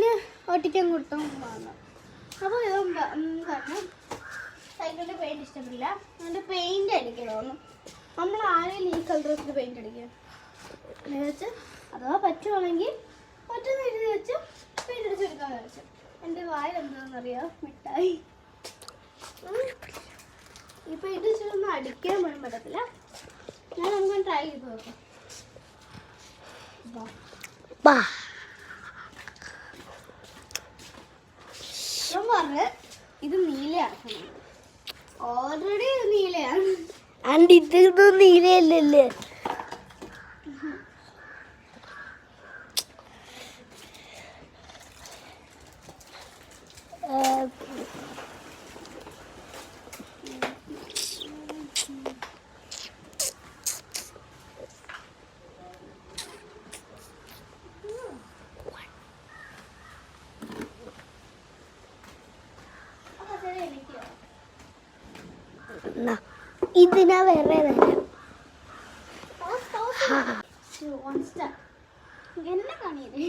സൈക്കിളിന് ഓട്ടിക്കാൻ കൊടുത്തു വന്നു. അപ്പോൾ ഇത് പറഞ്ഞു സൈക്കിളിൻ്റെ പെയിൻറ് ഇഷ്ടപ്പെടില്ല, അതുകൊണ്ട് പെയിൻറ് അടിക്കാൻ തോന്നും. നമ്മൾ ആരെങ്കിലും ഈ കളർ വെച്ചിട്ട് പെയിൻറ് അടിക്കുക വെച്ച് അഥവാ പറ്റുവാണെങ്കിൽ ഒറ്റ എഴുതി വെച്ച് പെയിൻറ് അടിച്ച് എടുക്കാമെന്ന് വെച്ചു. എൻ്റെ വായിൽ എന്താണെന്നറിയാം, മിഠായി. ഇപ്പം ഇത് വെച്ചിട്ടൊന്നും അടിക്കാൻ പോലും പറ്റത്തില്ല. ഞാൻ നമുക്ക് ട്രൈ ചെയ്ത് നോക്കാം. പറഞ്ഞ് ഇത് നീലയാക്കണം. ഓൾറെഡി ഇത് നീലയാണ്. ഇത് നീലയല്ലല്ലേ? ഇതിനാ വേറെ എന്നെ കാണിയേ.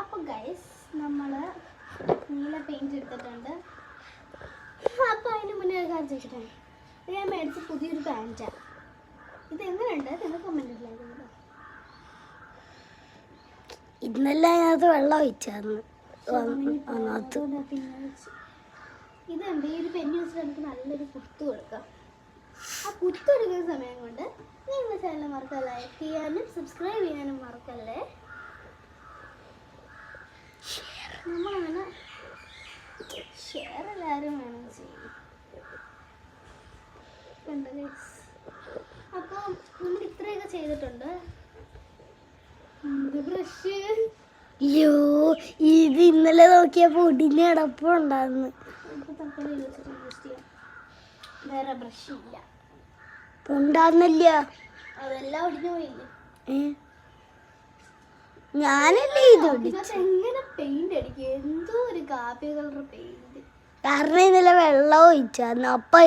അപ്പൊ ഗൈസ് നമ്മള് നീല പെയിന്റ് എടുത്തിട്ടുണ്ട്. അപ്പൊ അതിന് മുന്നേ ഒരു കാര്യം ചോദിച്ചിട്ടേ, ഞാൻ മേടിച്ച പുതിയൊരു പാൻറ്റാ. ഇത് എങ്ങനെയുണ്ട്? നിങ്ങൾ കമന്റ് ഇല്ലായിരുന്നു. ഇന്നെല്ലാം അതിനകത്ത് വെള്ളം ഒഴിച്ചായിരുന്നു. ഇതുണ്ട്, ഈ ഒരു പെന്ന് വെച്ചിട്ട് നമുക്ക് നല്ലൊരു കുത്തു കൊടുക്കാം. ആ കുത്തെടുക്കുന്ന സമയം കൊണ്ട് നിങ്ങളുടെ ചാനൽ മറക്കല്ല ലൈക്ക് ചെയ്യാനും സബ്സ്ക്രൈബ് ചെയ്യാനും മറക്കല്ലേ. നമ്മളങ്ങനെ ഷെയർ എല്ലാവരും വേണം ചെയ്യും. അപ്പോൾ നമ്മൾ ഇത്രയൊക്കെ ചെയ്തിട്ടുണ്ട്. ബ്രഷ് ഇത് ഇന്നലെ നോക്കിയപ്പോ ഒടിഞ്ഞ അടപ്പുണ്ടായിരുന്നു. വേറെ ബ്രഷ് ഇല്ല ഉണ്ടായിരുന്നില്ല, അതെല്ലാം ഒടിഞ്ഞു പോയില്ലേ. ഞാനല്ലേ ഇത് എങ്ങനെ പെയിന്റ് അടിക്കുക? എന്തോ ഒരു കാപ്പി കളർ പെയിന്റ്. കാരണം ഇന്നലെ വെള്ളം ഒഴിച്ചായിരുന്നു. അപ്പൊ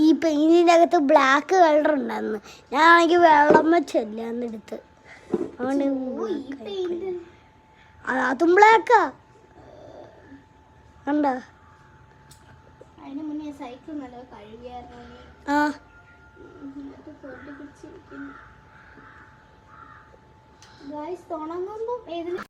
ഈ പെയിന്റിന്റെ അകത്ത് ബ്ലാക്ക് കളർ ഉണ്ടായിരുന്നു. ഞാനാണെങ്കിൽ വെള്ളം വെച്ചല്ലാന്ന് എടുത്ത്. അതും ബ്ലാക്കാ കണ്ടോ? അതിന് മുന്നേ സൈക്കിൾ നല്ല കഴുകിയായിരുന്നു. ഗായ്സ് തുടങ്ങുമ്പോൾ ഏതിന്